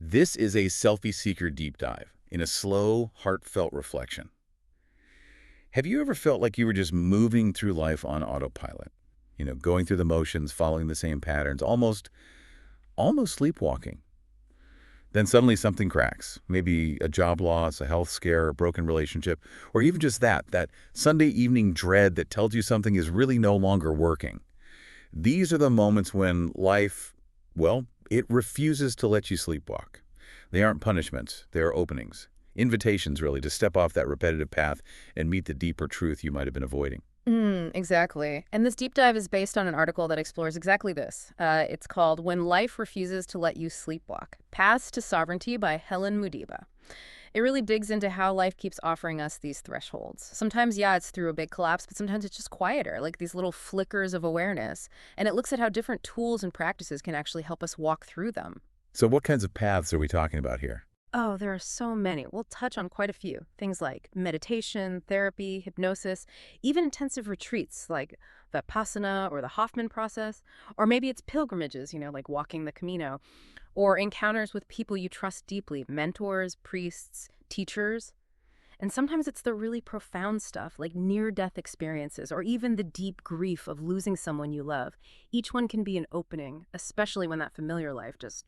This is a selfie seeker deep dive in a slow, heartfelt reflection. Have you ever felt like you were just moving through life on autopilot? Going through the motions, following the same patterns, almost sleepwalking. Then suddenly something cracks. Maybe a job loss, a health scare, a broken relationship, or even just that Sunday evening dread that tells you something is really no longer working. These are the moments when life, well, it refuses to let you sleepwalk. They aren't punishments, they are openings. Invitations, really, to step off that repetitive path and meet the deeper truth you might have been avoiding. Exactly. And this deep dive is based on an article that explores exactly this. It's called When Life Refuses to Let You Sleepwalk, Paths to Sovereignty by Helen Mudiba. It really digs into how life keeps offering us these thresholds. Sometimes, yeah, it's through a big collapse, but sometimes it's just quieter, like these little flickers of awareness. And it looks at how different tools and practices can actually help us walk through them. So what kinds of paths are we talking about here? Oh, there are so many. We'll touch on quite a few. Things like meditation, therapy, hypnosis, even intensive retreats like Vipassana or the Hoffman process. Or maybe it's pilgrimages, like walking the Camino, or encounters with people you trust deeply, mentors, priests, teachers. And sometimes it's the really profound stuff like near-death experiences or even the deep grief of losing someone you love. Each one can be an opening, especially when that familiar life just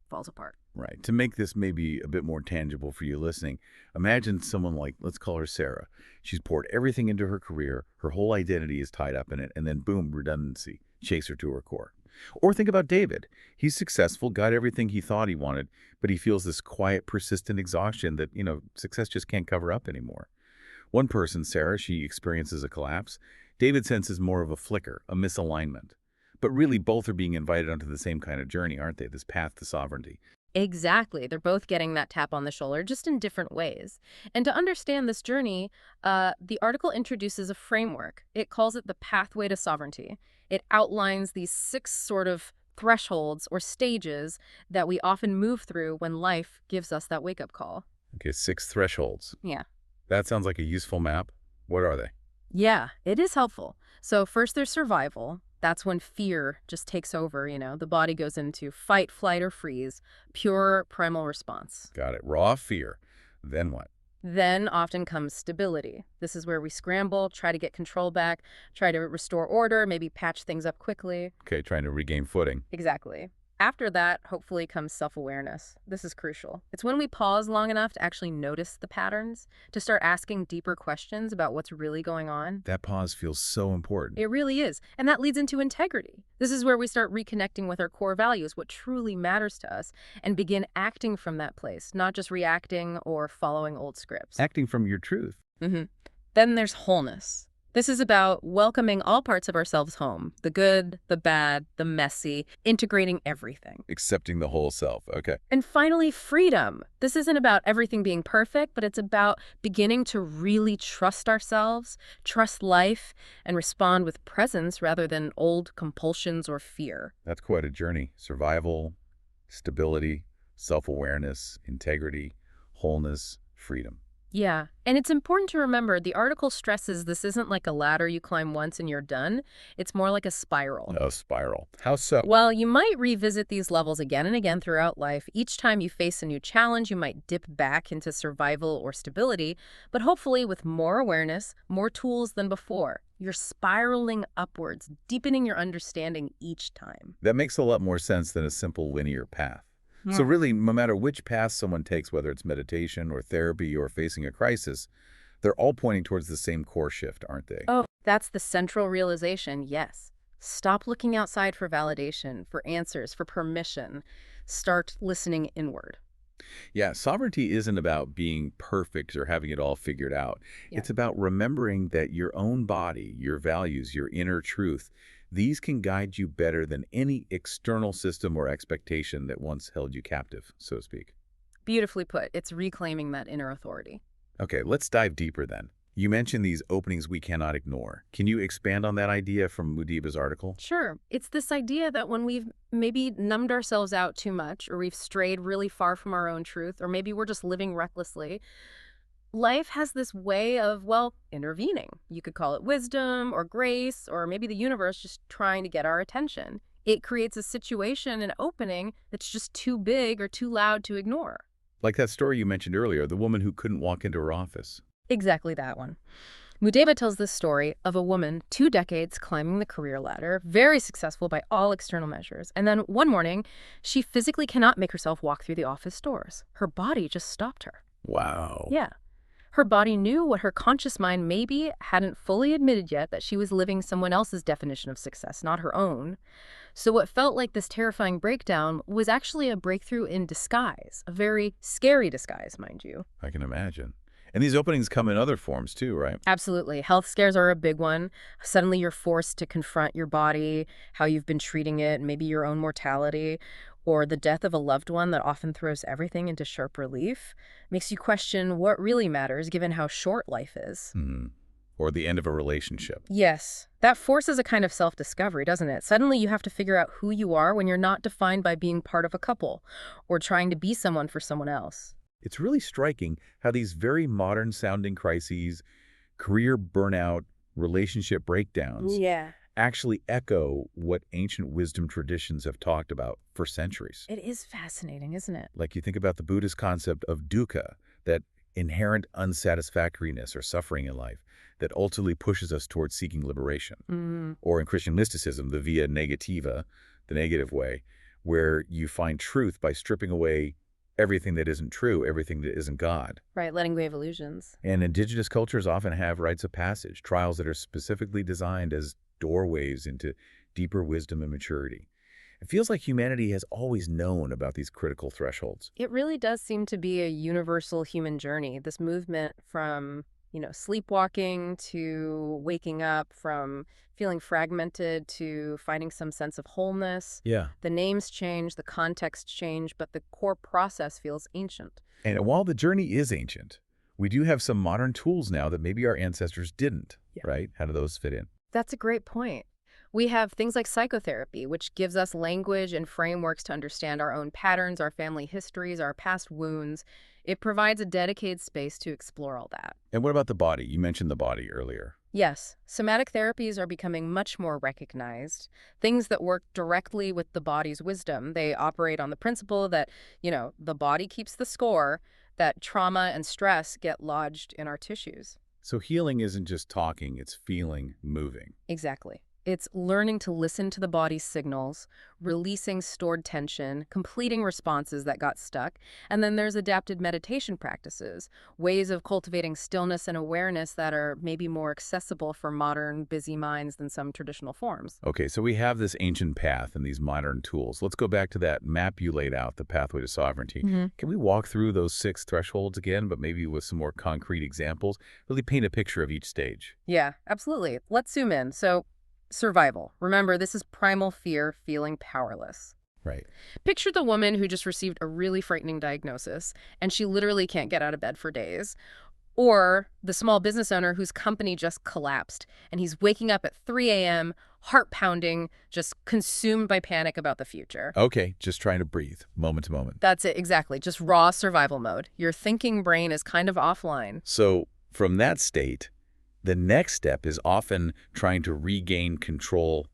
falls apart. Right. To make this maybe a bit more tangible for you listening, imagine someone like, let's call her Sarah. She's poured everything into her career, her whole identity is tied up in it, and then boom, redundancy shakes her to her core. Or think about David. He's successful, got everything he thought he wanted, but he feels this quiet, persistent exhaustion that, success just can't cover up anymore. One person, Sarah, she experiences a collapse. David senses more of a flicker, a misalignment. But really, both are being invited onto the same kind of journey, aren't they? This path to sovereignty. Exactly. They're both getting that tap on the shoulder, just in different ways. And to understand this journey, the article introduces a framework. It calls it the pathway to sovereignty. It outlines these six sort of thresholds or stages that we often move through when life gives us that wake-up call. Okay, six thresholds. Yeah. That sounds like a useful map. What are they? Yeah, it is helpful. So first there's survival. That's when fear just takes over, the body goes into fight, flight, or freeze, pure primal response. Got it. Raw fear. Then what? Then often comes stability. This is where we scramble, try to get control back, try to restore order, maybe patch things up quickly. Okay, trying to regain footing. Exactly. After that, hopefully, comes self-awareness. This is crucial. It's when we pause long enough to actually notice the patterns, to start asking deeper questions about what's really going on. That pause feels so important. It really is. And that leads into integrity. This is where we start reconnecting with our core values, what truly matters to us, and begin acting from that place, not just reacting or following old scripts. Acting from your truth. hmm Then there's wholeness. This is about welcoming all parts of ourselves home, the good, the bad, the messy, integrating everything. Accepting the whole self. Okay. And finally, freedom. This isn't about everything being perfect, but it's about beginning to really trust ourselves, trust life, and respond with presence rather than old compulsions or fear. That's quite a journey. Survival, stability, self-awareness, integrity, wholeness, freedom. Yeah, and it's important to remember the article stresses this isn't like a ladder you climb once and you're done. It's more like a spiral. A spiral. How so? Well, you might revisit these levels again and again throughout life. Each time you face a new challenge, you might dip back into survival or stability, but hopefully with more awareness, more tools than before. You're spiraling upwards, deepening your understanding each time. That makes a lot more sense than a simple linear path. So really, no matter which path someone takes, whether it's meditation or therapy or facing a crisis, they're all pointing towards the same core shift, aren't they? Oh, that's the central realization, yes. Stop looking outside for validation, for answers, for permission. Start listening inward. Yeah, sovereignty isn't about being perfect or having it all figured out. Yeah. It's about remembering that your own body, your values, your inner truth, these can guide you better than any external system or expectation that once held you captive, so to speak. Beautifully put. It's reclaiming that inner authority. Okay, let's dive deeper then. You mentioned these openings we cannot ignore. Can you expand on that idea from Mudiba's article? Sure. It's this idea that when we've maybe numbed ourselves out too much, or we've strayed really far from our own truth, or maybe we're just living recklessly, life has this way of, well, intervening. You could call it wisdom or grace, or maybe the universe just trying to get our attention. It creates a situation, an opening that's just too big or too loud to ignore. Like that story you mentioned earlier, the woman who couldn't walk into her office. Exactly that one. Mudeva tells this story of a woman 2 decades climbing the career ladder, very successful by all external measures. And then one morning, she physically cannot make herself walk through the office doors. Her body just stopped her. Wow. Yeah. Her body knew what her conscious mind maybe hadn't fully admitted yet, that she was living someone else's definition of success, not her own. So what felt like this terrifying breakdown was actually a breakthrough in disguise, a very scary disguise, mind you. I can imagine. And these openings come in other forms too, right? Absolutely. Health scares are a big one. Suddenly you're forced to confront your body, how you've been treating it, maybe your own mortality, or the death of a loved one that often throws everything into sharp relief. Makes you question what really matters given how short life is. Or the end of a relationship. Yes, that forces a kind of self-discovery, doesn't it? Suddenly you have to figure out who you are when you're not defined by being part of a couple or trying to be someone for someone else. It's really striking how these very modern-sounding crises, career burnout, relationship breakdowns, Yeah. actually echo what ancient wisdom traditions have talked about for centuries. It is fascinating, isn't it? Like you think about the Buddhist concept of dukkha, that inherent unsatisfactoriness or suffering in life that ultimately pushes us towards seeking liberation. Or in Christian mysticism, the via negativa, the negative way, where you find truth by stripping away everything that isn't true, everything that isn't God. Right, letting go of illusions. And indigenous cultures often have rites of passage, trials that are specifically designed as doorways into deeper wisdom and maturity. It feels like humanity has always known about these critical thresholds. It really does seem to be a universal human journey, this movement from, sleepwalking to waking up, from feeling fragmented to finding some sense of wholeness. Yeah. The names change, the context change, but the core process feels ancient. And while the journey is ancient, we do have some modern tools now that maybe our ancestors didn't, right? How do those fit in? That's a great point. We have things like psychotherapy, which gives us language and frameworks to understand our own patterns, our family histories, our past wounds. It provides a dedicated space to explore all that. And what about the body? You mentioned the body earlier. Yes, somatic therapies are becoming much more recognized. Things that work directly with the body's wisdom. They operate on the principle that, the body keeps the score, that trauma and stress get lodged in our tissues. So healing isn't just talking, it's feeling, moving. Exactly. It's learning to listen to the body's signals, releasing stored tension, completing responses that got stuck. And then there's adapted meditation practices, ways of cultivating stillness and awareness that are maybe more accessible for modern, busy minds than some traditional forms. Okay, so we have this ancient path and these modern tools. Let's go back to that map you laid out, the pathway to sovereignty. Can we walk through those 6 thresholds again, but maybe with some more concrete examples? Really paint a picture of each stage. Yeah, absolutely. Let's zoom in. So, survival. Remember, this is primal fear, feeling powerless. Right. Picture the woman who just received a really frightening diagnosis, and she literally can't get out of bed for days. Or the small business owner whose company just collapsed, and he's waking up at 3 a.m., heart pounding, just consumed by panic about the future. Okay, just trying to breathe, moment to moment. That's it, exactly. Just raw survival mode. Your thinking brain is kind of offline. So from that state, the next step is often trying to regain control,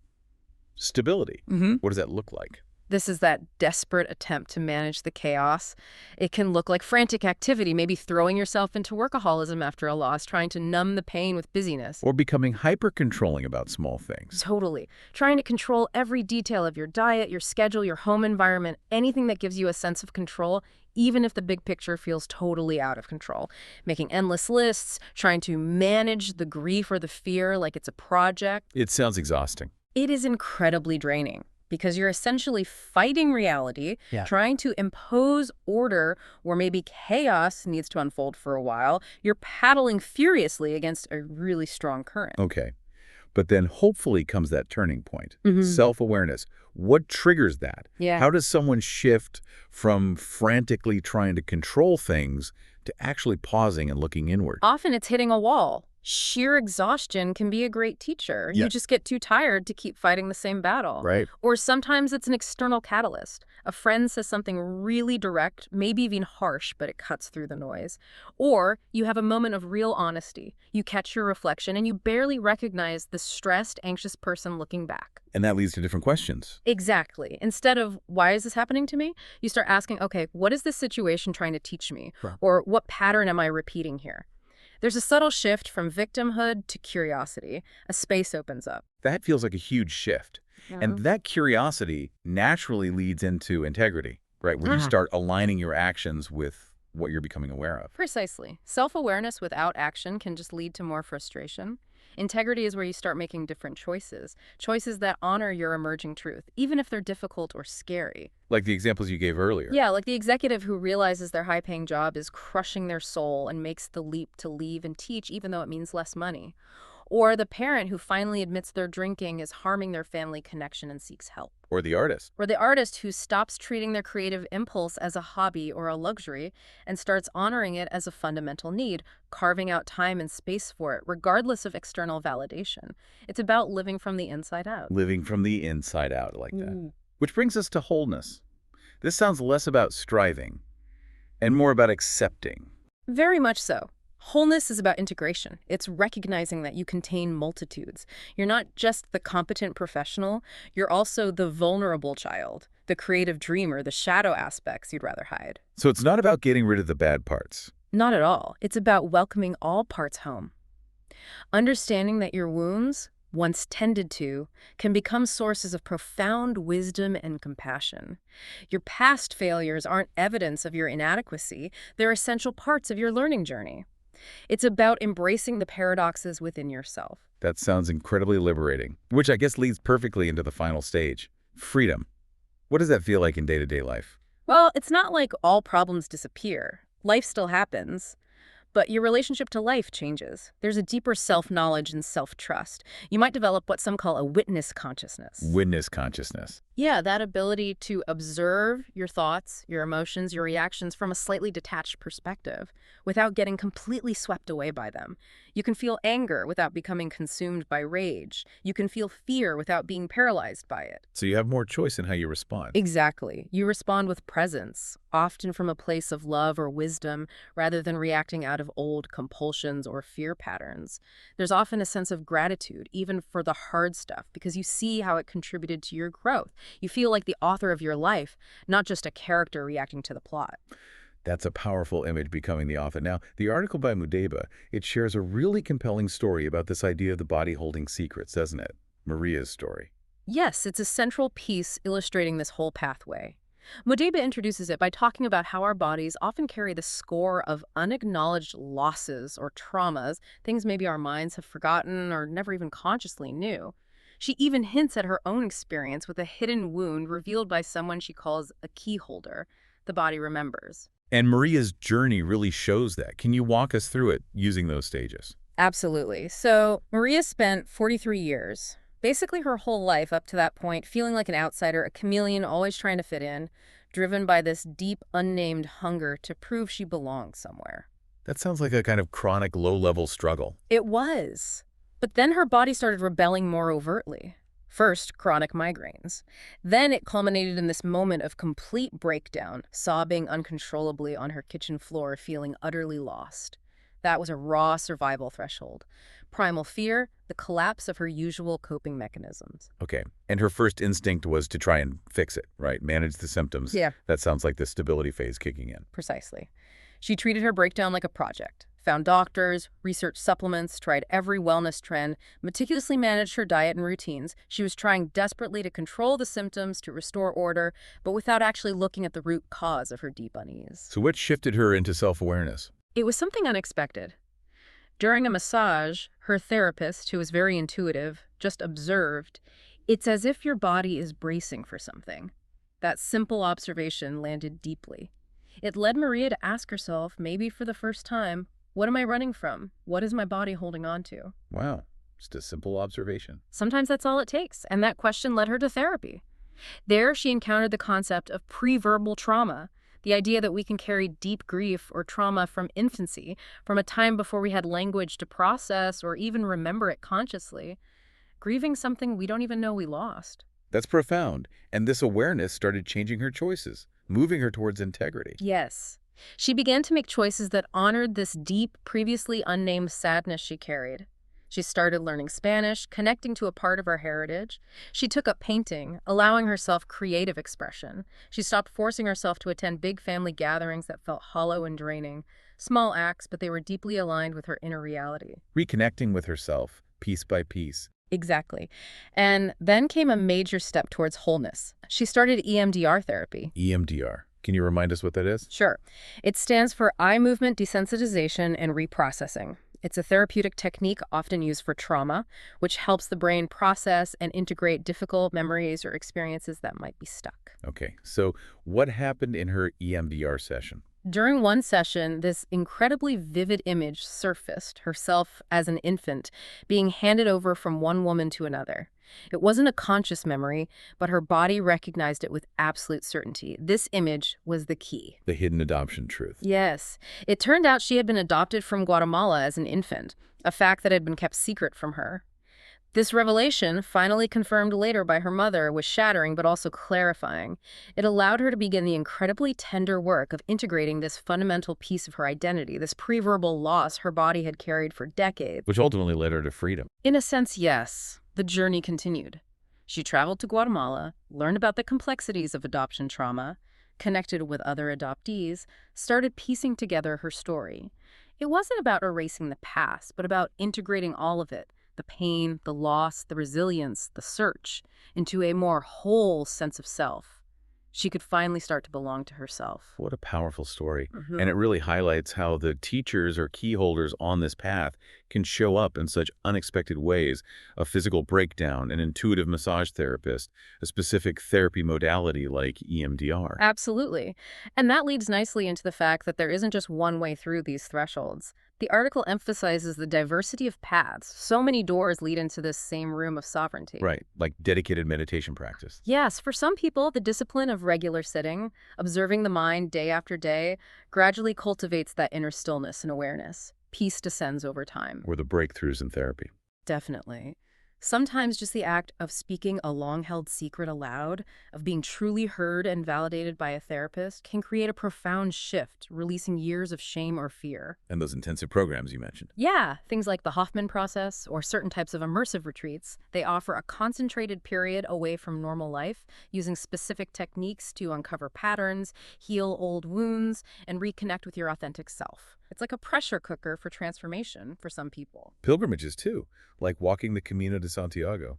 stability. What does that look like? This is that desperate attempt to manage the chaos. It can look like frantic activity, maybe throwing yourself into workaholism after a loss, trying to numb the pain with busyness. Or becoming hyper-controlling about small things. Totally. Trying to control every detail of your diet, your schedule, your home environment, anything that gives you a sense of control, even if the big picture feels totally out of control. Making endless lists, trying to manage the grief or the fear like it's a project. It sounds exhausting. It is incredibly draining because you're essentially fighting reality, trying to impose order where maybe chaos needs to unfold for a while. You're paddling furiously against a really strong current. Okay. But then hopefully comes that turning point, self-awareness. What triggers that? Yeah. How does someone shift from frantically trying to control things to actually pausing and looking inward? Often it's hitting a wall, Sheer exhaustion can be a great teacher. Yeah. You just get too tired to keep fighting the same battle. Right. Or sometimes it's an external catalyst. A friend says something really direct, maybe even harsh, but it cuts through the noise. Or you have a moment of real honesty. You catch your reflection and you barely recognize the stressed, anxious person looking back. And that leads to different questions. Exactly. Instead of, why is this happening to me? You start asking, okay, what is this situation trying to teach me? Right. Or what pattern am I repeating here? There's a subtle shift from victimhood to curiosity. A space opens up. That feels like a huge shift. And that curiosity naturally leads into integrity, right? Where you start aligning your actions with what you're becoming aware of. Precisely. Self-awareness without action can just lead to more frustration. Integrity is where you start making different choices that honor your emerging truth, even if they're difficult or scary. Like the examples you gave earlier. Yeah, like the executive who realizes their high-paying job is crushing their soul and makes the leap to leave and teach even though it means less money. Or the parent who finally admits their drinking is harming their family connection and seeks help. Or the artist. Or the artist who stops treating their creative impulse as a hobby or a luxury and starts honoring it as a fundamental need, carving out time and space for it, regardless of external validation. It's about living from the inside out. Living from the inside out, like that. Which brings us to wholeness. This sounds less about striving and more about accepting. Very much so. Wholeness is about integration. It's recognizing that you contain multitudes. You're not just the competent professional, you're also the vulnerable child, the creative dreamer, the shadow aspects you'd rather hide. So it's not about getting rid of the bad parts. Not at all. It's about welcoming all parts home. Understanding that your wounds, once tended to, can become sources of profound wisdom and compassion. Your past failures aren't evidence of your inadequacy. They're essential parts of your learning journey. It's about embracing the paradoxes within yourself. That sounds incredibly liberating, which I guess leads perfectly into the final stage, freedom. What does that feel like in day-to-day life? Well, it's not like all problems disappear. Life still happens. But your relationship to life changes. There's a deeper self-knowledge and self-trust. You might develop what some call a witness consciousness. Witness consciousness. Yeah, that ability to observe your thoughts, your emotions, your reactions from a slightly detached perspective without getting completely swept away by them. You can feel anger without becoming consumed by rage. You can feel fear without being paralyzed by it. So you have more choice in how you respond. Exactly. You respond with presence, often from a place of love or wisdom, rather than reacting out of old compulsions or fear patterns. There's often a sense of gratitude, even for the hard stuff, because you see how it contributed to your growth. You feel like the author of your life, not just a character reacting to the plot. That's a powerful image, becoming the author. Now, the article by Mudeba, it shares a really compelling story about this idea of the body holding secrets, doesn't it? Maria's story. Yes, it's a central piece illustrating this whole pathway. Mudeba introduces it by talking about how our bodies often carry the score of unacknowledged losses or traumas, things maybe our minds have forgotten or never even consciously knew. She even hints at her own experience with a hidden wound revealed by someone she calls a key holder. The body remembers. And Maria's journey really shows that. Can you walk us through it using those stages? Absolutely. So Maria spent 43 years, basically her whole life up to that point, feeling like an outsider, a chameleon always trying to fit in, driven by this deep, unnamed hunger to prove she belonged somewhere. That sounds like a kind of chronic, low-level struggle. It was. But then her body started rebelling more overtly. First, chronic migraines. Then it culminated in this moment of complete breakdown, sobbing uncontrollably on her kitchen floor, feeling utterly lost. That was a raw survival threshold. Primal fear, the collapse of her usual coping mechanisms. Okay. And her first instinct was to try and fix it, right? Manage the symptoms. Yeah. That sounds like the stability phase kicking in. Precisely. She treated her breakdown like a project. Found doctors, researched supplements, tried every wellness trend, meticulously managed her diet and routines. She was trying desperately to control the symptoms, to restore order, but without actually looking at the root cause of her deep unease. So what shifted her into self-awareness? It was something unexpected. During a massage, her therapist, who was very intuitive, just observed, "It's as if your body is bracing for something." That simple observation landed deeply. It led Maria to ask herself, maybe for the first time, what am I running from? What is my body holding on to? Wow. Just a simple observation. Sometimes that's all it takes, and that question led her to therapy. There, she encountered the concept of pre-verbal trauma, The idea that we can carry deep grief or trauma from infancy, from a time before we had language to process or even remember it consciously, grieving something we don't even know we lost. That's profound. And this awareness started changing her choices, moving her towards integrity. Yes. She began to make choices that honored this deep, previously unnamed sadness she carried. She started learning Spanish, connecting to a part of her heritage. She took up painting, allowing herself creative expression. She stopped forcing herself to attend big family gatherings that felt hollow and draining. Small acts, but they were deeply aligned with her inner reality. Reconnecting with herself, piece by piece. Exactly. And then came a major step towards wholeness. She started EMDR therapy. EMDR. Can you remind us what that is? Sure. It stands for eye movement desensitization and reprocessing. It's a therapeutic technique often used for trauma, which helps the brain process and integrate difficult memories or experiences that might be stuck. Okay, so what happened in her EMDR session? During one session, this incredibly vivid image surfaced, herself as an infant, being handed over from one woman to another. It wasn't a conscious memory, but her body recognized it with absolute certainty. This image was the key. The hidden adoption truth. Yes. It turned out she had been adopted from Guatemala as an infant, a fact that had been kept secret from her. This revelation, finally confirmed later by her mother, was shattering but also clarifying. It allowed her to begin the incredibly tender work of integrating this fundamental piece of her identity, this pre-verbal loss her body had carried for decades. Which ultimately led her to freedom. In a sense, yes. The journey continued. She traveled to Guatemala, learned about the complexities of adoption trauma, connected with other adoptees, started piecing together her story. It wasn't about erasing the past, but about integrating all of it, the pain, the loss, the resilience, the search, into a more whole sense of self. She could finally start to belong to herself. What a powerful story. And it really highlights how the teachers or key holders on this path can show up in such unexpected ways. A physical breakdown, an intuitive massage therapist, a specific therapy modality like EMDR. Absolutely. And that leads nicely into the fact that there isn't just one way through these thresholds. The article emphasizes the diversity of paths. So many doors lead into this same room of sovereignty. Right, like dedicated meditation practice. Yes, for some people, the discipline of regular sitting, observing the mind day after day, gradually cultivates that inner stillness and awareness. Peace descends over time. Or the breakthroughs in therapy. Definitely. Sometimes just the act of speaking a long-held secret aloud, of being truly heard and validated by a therapist, can create a profound shift, releasing years of shame or fear. And those intensive programs you mentioned. Yeah, things like the Hoffman process or certain types of immersive retreats, they offer a concentrated period away from normal life, using specific techniques to uncover patterns, heal old wounds, and reconnect with your authentic self. It's like a pressure cooker for transformation for some people. Pilgrimages, too, like walking the Camino de Santiago.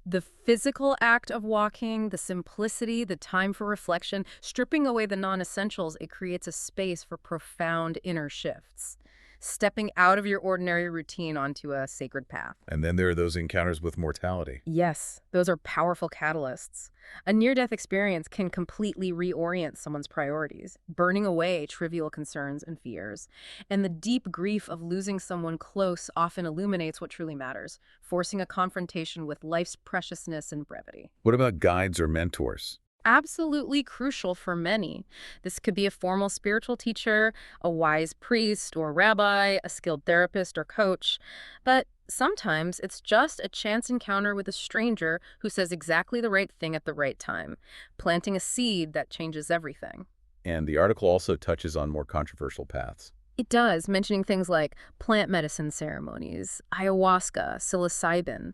The physical act of walking, the simplicity, the time for reflection, stripping away the non-essentials, it creates a space for profound inner shifts. Stepping out of your ordinary routine onto a sacred path. And then there are those encounters with mortality. Yes, those are powerful catalysts. A near-death experience can completely reorient someone's priorities, burning away trivial concerns and fears. And the deep grief of losing someone close often illuminates what truly matters, forcing a confrontation with life's preciousness and brevity. What about guides or mentors? Absolutely crucial for many. This could be a formal spiritual teacher, a wise priest or rabbi, a skilled therapist or coach. But sometimes it's just a chance encounter with a stranger who says exactly the right thing at the right time, planting a seed that changes everything. And the article also touches on more controversial paths. It does, mentioning things like plant medicine ceremonies, ayahuasca, psilocybin.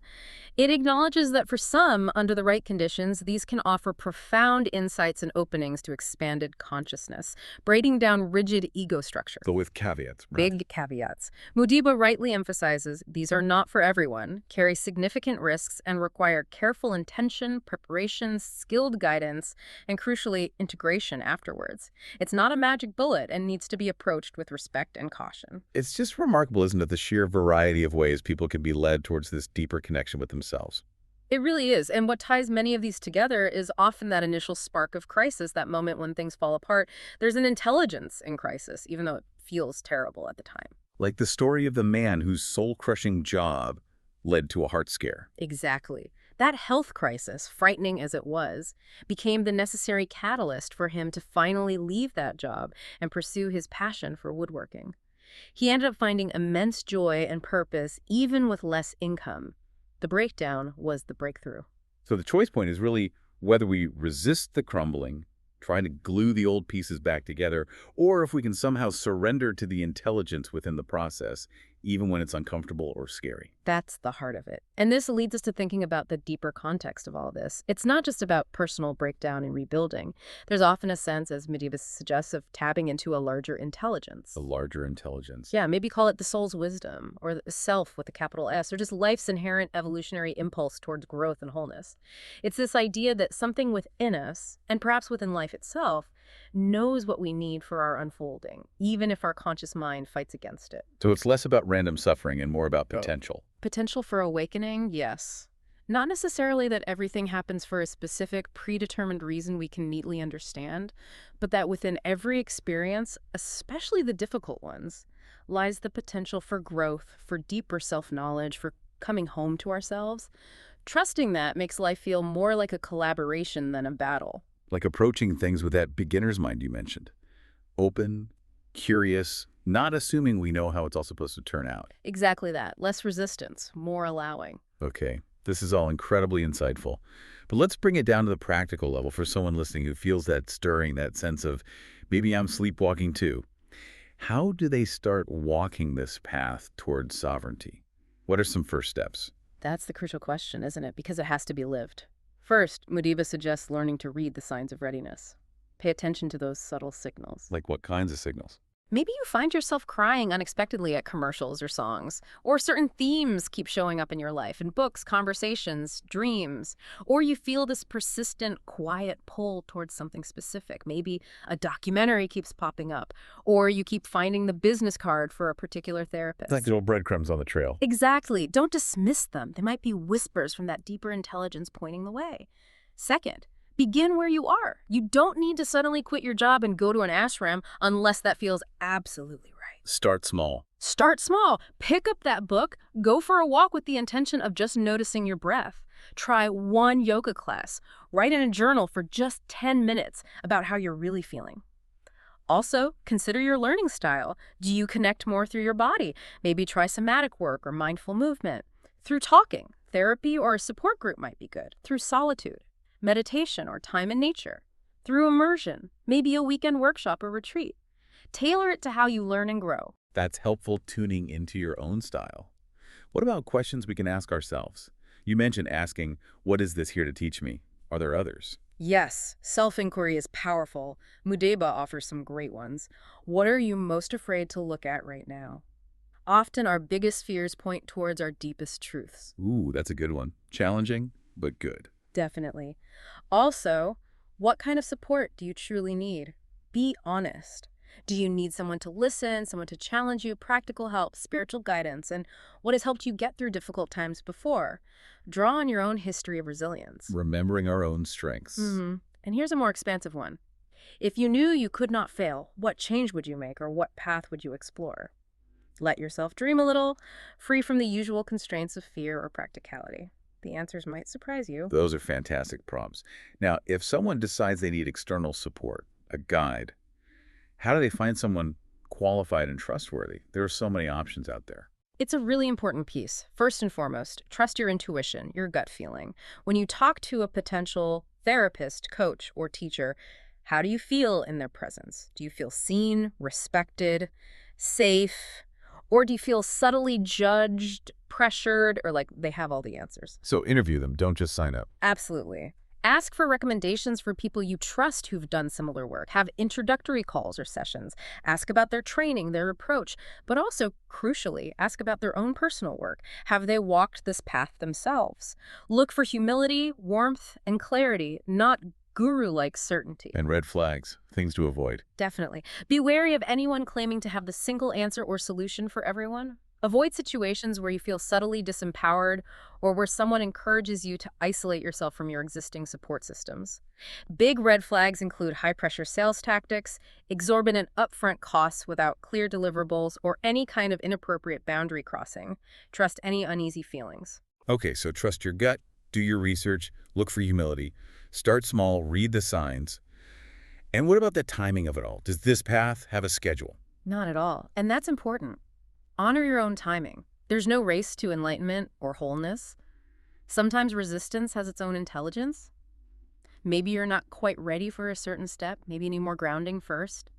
It acknowledges that for some, under the right conditions, these can offer profound insights and openings to expanded consciousness, breaking down rigid ego structure. Though with caveats, right? Big caveats. Mudiba rightly emphasizes these are not for everyone, carry significant risks, and require careful intention, preparation, skilled guidance, and crucially, integration afterwards. It's not a magic bullet and needs to be approached with respect and caution. It's just remarkable, isn't it, the sheer variety of ways people can be led towards this deeper connection with themselves. It really is. And what ties many of these together is often that initial spark of crisis, that moment when things fall apart. There's an intelligence in crisis, even though it feels terrible at the time. Like the story of the man whose soul-crushing job led to a heart scare. Exactly. That health crisis, frightening as it was, became the necessary catalyst for him to finally leave that job and pursue his passion for woodworking. He ended up finding immense joy and purpose even with less income. The breakdown was the breakthrough. So the choice point is really whether we resist the crumbling, trying to glue the old pieces back together, or if we can somehow surrender to the intelligence within the process, even when it's uncomfortable or scary. That's the heart of it. And this leads us to thinking about the deeper context of all this. It's not just about personal breakdown and rebuilding. There's often a sense, as Medivus suggests, of tapping into a larger intelligence. A larger intelligence. Yeah, maybe call it the soul's wisdom, or the self with a capital S, or just life's inherent evolutionary impulse towards growth and wholeness. It's this idea that something within us, and perhaps within life itself, knows what we need for our unfolding, even if our conscious mind fights against it. So it's less about random suffering and more about potential. Potential for awakening, yes. Not necessarily that everything happens for a specific, predetermined reason we can neatly understand, but that within every experience, especially the difficult ones, lies the potential for growth, for deeper self-knowledge, for coming home to ourselves. Trusting that makes life feel more like a collaboration than a battle. Like approaching things with that beginner's mind you mentioned. Open, curious, not assuming we know how it's all supposed to turn out. Exactly that. Less resistance, more allowing. Okay, this is all incredibly insightful. But let's bring it down to the practical level for someone listening who feels that stirring, that sense of, maybe I'm sleepwalking too. How do they start walking this path towards sovereignty? What are some first steps? That's the crucial question, isn't it? Because it has to be lived. First, Mudiba suggests learning to read the signs of readiness. Pay attention to those subtle signals. Like what kinds of signals? Maybe you find yourself crying unexpectedly at commercials or songs, or certain themes keep showing up in your life, in books, conversations, dreams, or you feel this persistent, quiet pull towards something specific. Maybe a documentary keeps popping up, or you keep finding the business card for a particular therapist. Like little breadcrumbs on the trail. Exactly. Don't dismiss them. They might be whispers from that deeper intelligence pointing the way. Second, begin where you are. You don't need to suddenly quit your job and go to an ashram unless that feels absolutely right. Start small. Start small. Pick up that book. Go for a walk with the intention of just noticing your breath. Try one yoga class. Write in a journal for just 10 minutes about how you're really feeling. Also, consider your learning style. Do you connect more through your body? Maybe try somatic work or mindful movement. Through talking, therapy or a support group might be good. Through solitude, meditation or time in nature. Through immersion, maybe a weekend workshop or retreat. Tailor it to how you learn and grow. That's helpful tuning into your own style. What about questions we can ask ourselves? You mentioned asking, what is this here to teach me? Are there others? Yes, self-inquiry is powerful. Mudeba offers some great ones. What are you most afraid to look at right now? Often our biggest fears point towards our deepest truths. Ooh, that's a good one. Challenging, but good. Definitely. Also, what kind of support do you truly need? Be honest. Do you need someone to listen, someone to challenge you, practical help, spiritual guidance, and what has helped you get through difficult times before? Draw on your own history of resilience. Remembering our own strengths. And here's a more expansive one. If you knew you could not fail, what change would you make or what path would you explore? Let yourself dream a little, free from the usual constraints of fear or practicality. The answers might surprise you. Those are fantastic prompts. Now, if someone decides they need external support, a guide, how do they find someone qualified and trustworthy? There are so many options out there. It's a really important piece. First and foremost, trust your intuition, your gut feeling. When you talk to a potential therapist, coach, or teacher, how do you feel in their presence? Do you feel seen, respected, safe? Or do you feel subtly judged, pressured, or like they have all the answers? So interview them, don't just sign up. Absolutely. Ask for recommendations for people you trust who've done similar work. Have introductory calls or sessions. Ask about their training, their approach, but also, crucially, ask about their own personal work. Have they walked this path themselves? Look for humility, warmth, and clarity, not guru-like certainty. And red flags, things to avoid. Definitely. Be wary of anyone claiming to have the single answer or solution for everyone. Avoid situations where you feel subtly disempowered or where someone encourages you to isolate yourself from your existing support systems. Big red flags include high-pressure sales tactics, exorbitant upfront costs without clear deliverables, or any kind of inappropriate boundary crossing. Trust any uneasy feelings. Okay, so trust your gut, Do your research, look for humility, start small, read the signs. And what about the timing of it all? Does this path have a schedule? Not at all. And that's important. Honor your own timing. There's no race to enlightenment or wholeness. Sometimes resistance has its own intelligence. Maybe you're not quite ready for a certain step. Maybe you need more grounding first.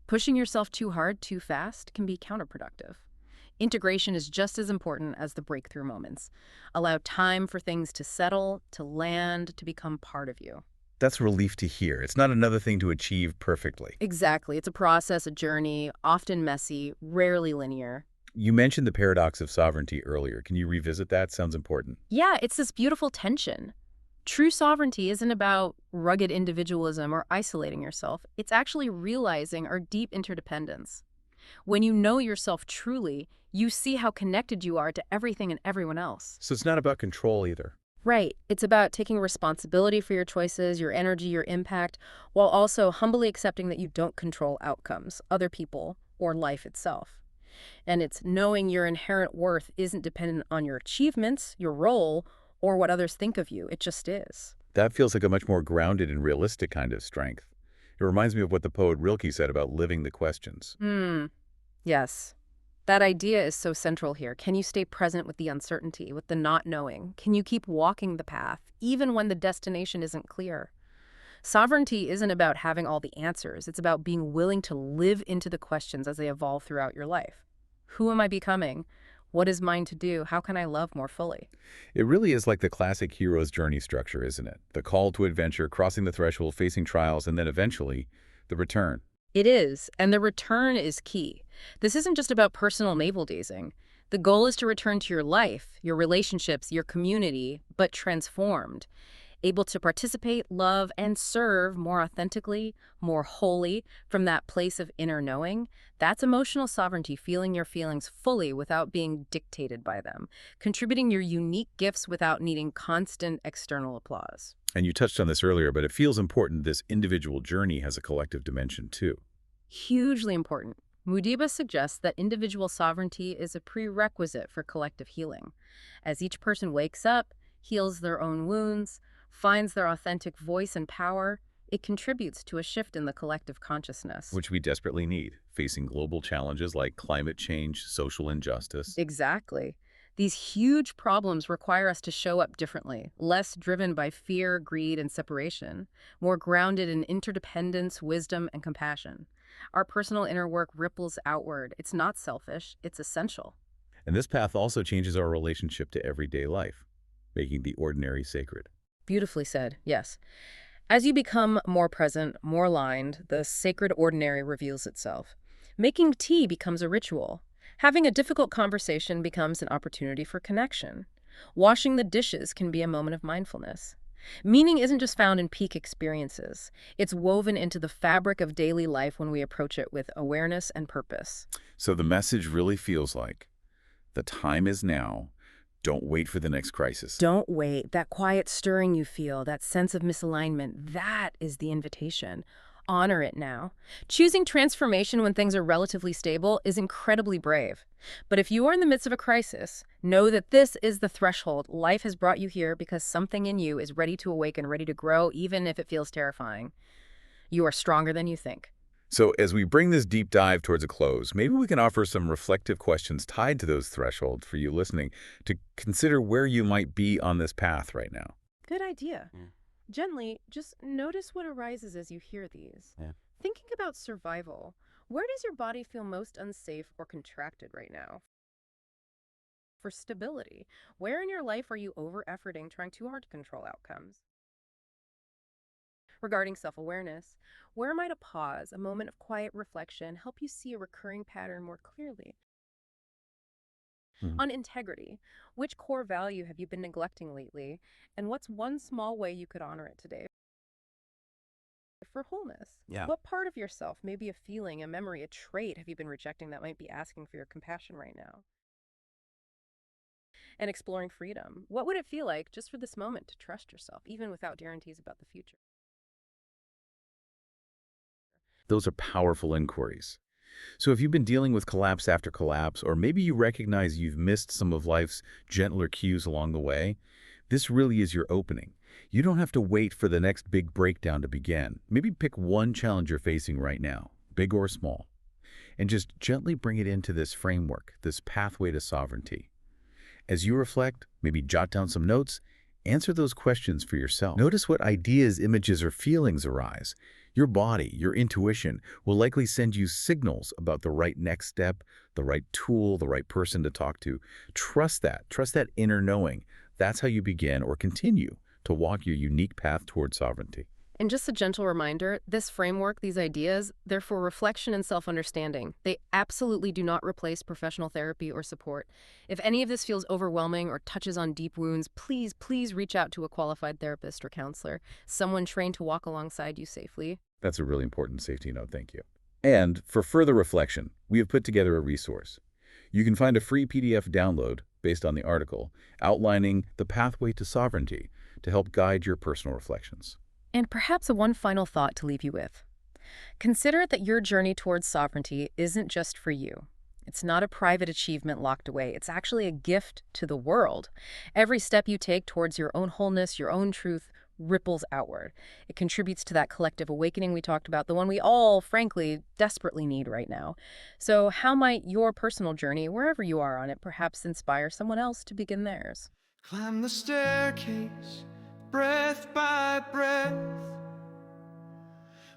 Pushing yourself too hard, too fast can be counterproductive. Integration is just as important as the breakthrough moments. Allow time for things to settle, to land, to become part of you. That's a relief to hear. It's not another thing to achieve perfectly. Exactly. It's a process, a journey, often messy, rarely linear. You mentioned the paradox of sovereignty earlier. Can you revisit that? Sounds important. Yeah, it's this beautiful tension. True sovereignty isn't about rugged individualism or isolating yourself. It's actually realizing our deep interdependence. When you know yourself truly, you see how connected you are to everything and everyone else. So it's not about control either. Right. It's about taking responsibility for your choices, your energy, your impact, while also humbly accepting that you don't control outcomes, other people, or life itself. And it's knowing your inherent worth isn't dependent on your achievements, your role, or what others think of you. It just is. That feels like a much more grounded and realistic kind of strength. It reminds me of what the poet Rilke said about living the questions. Yes. That idea is so central here. Can you stay present with the uncertainty, with the not knowing? Can you keep walking the path, even when the destination isn't clear? Sovereignty isn't about having all the answers. It's about being willing to live into the questions as they evolve throughout your life. Who am I becoming? What is mine to do? How can I love more fully? It really is like the classic hero's journey structure, isn't it? The call to adventure, crossing the threshold, facing trials, and then eventually, the return. It is, and the return is key. This isn't just about personal navel-gazing. The goal is to return to your life, your relationships, your community, but transformed, able to participate, love, and serve more authentically, more wholly, from that place of inner knowing. That's emotional sovereignty, feeling your feelings fully without being dictated by them, contributing your unique gifts without needing constant external applause. And you touched on this earlier, but it feels important this individual journey has a collective dimension too. Hugely important. Mudibas suggests that individual sovereignty is a prerequisite for collective healing. As each person wakes up, heals their own wounds, finds their authentic voice and power, it contributes to a shift in the collective consciousness. Which we desperately need, facing global challenges like climate change, social injustice. Exactly. These huge problems require us to show up differently, less driven by fear, greed, and separation, more grounded in interdependence, wisdom, and compassion. Our personal inner work ripples outward. It's not selfish, it's essential. And this path also changes our relationship to everyday life, making the ordinary sacred. Beautifully said, yes. As you become more present, more aligned, the sacred ordinary reveals itself. Making tea becomes a ritual. Having a difficult conversation becomes an opportunity for connection. Washing the dishes can be a moment of mindfulness. Meaning isn't just found in peak experiences. It's woven into the fabric of daily life when we approach it with awareness and purpose. So the message really feels like, the time is now. Don't wait for the next crisis. Don't wait. That quiet stirring you feel, that sense of misalignment, that is the invitation. Honor it now. Choosing transformation when things are relatively stable is incredibly brave. But if you are in the midst of a crisis, know that this is the threshold. Life has brought you here because something in you is ready to awaken, ready to grow, even if it feels terrifying. You are stronger than you think. So as we bring this deep dive towards a close, maybe we can offer some reflective questions tied to those thresholds for you listening to consider where you might be on this path right now. Good idea. Gently, just notice what arises as you hear these. Yeah. Thinking about survival, where does your body feel most unsafe or contracted right now? For stability, where in your life are you over-efforting, trying too hard to control outcomes? Regarding self-awareness, where might a pause, a moment of quiet reflection, help you see a recurring pattern more clearly? On integrity, which core value have you been neglecting lately, and what's one small way you could honor it today? For wholeness, what part of yourself, maybe a feeling, a memory, a trait, have you been rejecting that might be asking for your compassion right now? And exploring freedom, what would it feel like just for this moment to trust yourself, even without guarantees about the future? Those are powerful inquiries. So if you've been dealing with collapse after collapse, or maybe you recognize you've missed some of life's gentler cues along the way, This really is your opening. You don't have to wait for the next big breakdown to begin. Maybe pick one challenge you're facing right now, big or small, and just gently bring it into this framework, this pathway to sovereignty. As you reflect, maybe jot down some notes, answer those questions for yourself. Notice what ideas, images, or feelings arise. Your body, your intuition, will likely send you signals about the right next step, the right tool, the right person to talk to. Trust that. Trust that inner knowing. That's how you begin or continue to walk your unique path toward sovereignty. And just a gentle reminder, this framework, these ideas, they're for reflection and self-understanding. They absolutely do not replace professional therapy or support. If any of this feels overwhelming or touches on deep wounds, please reach out to a qualified therapist or counselor, someone trained to walk alongside you safely. That's a really important safety note, thank you. And for further reflection, we have put together a resource. You can find a free PDF download based on the article outlining the pathway to sovereignty to help guide your personal reflections. And perhaps one final thought to leave you with. Consider that your journey towards sovereignty isn't just for you. It's not a private achievement locked away. It's actually a gift to the world. Every step you take towards your own wholeness, your own truth, ripples outward. It contributes to that collective awakening we talked about, the one we all, frankly, desperately need right now. So how might your personal journey, wherever you are on it, perhaps inspire someone else to begin theirs? Climb the staircase, breath by breath,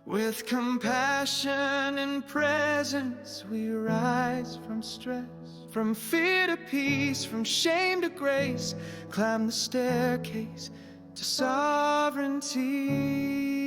with compassion and presence we rise from stress, from fear to peace, from shame to grace. Climb the staircase to sovereignty.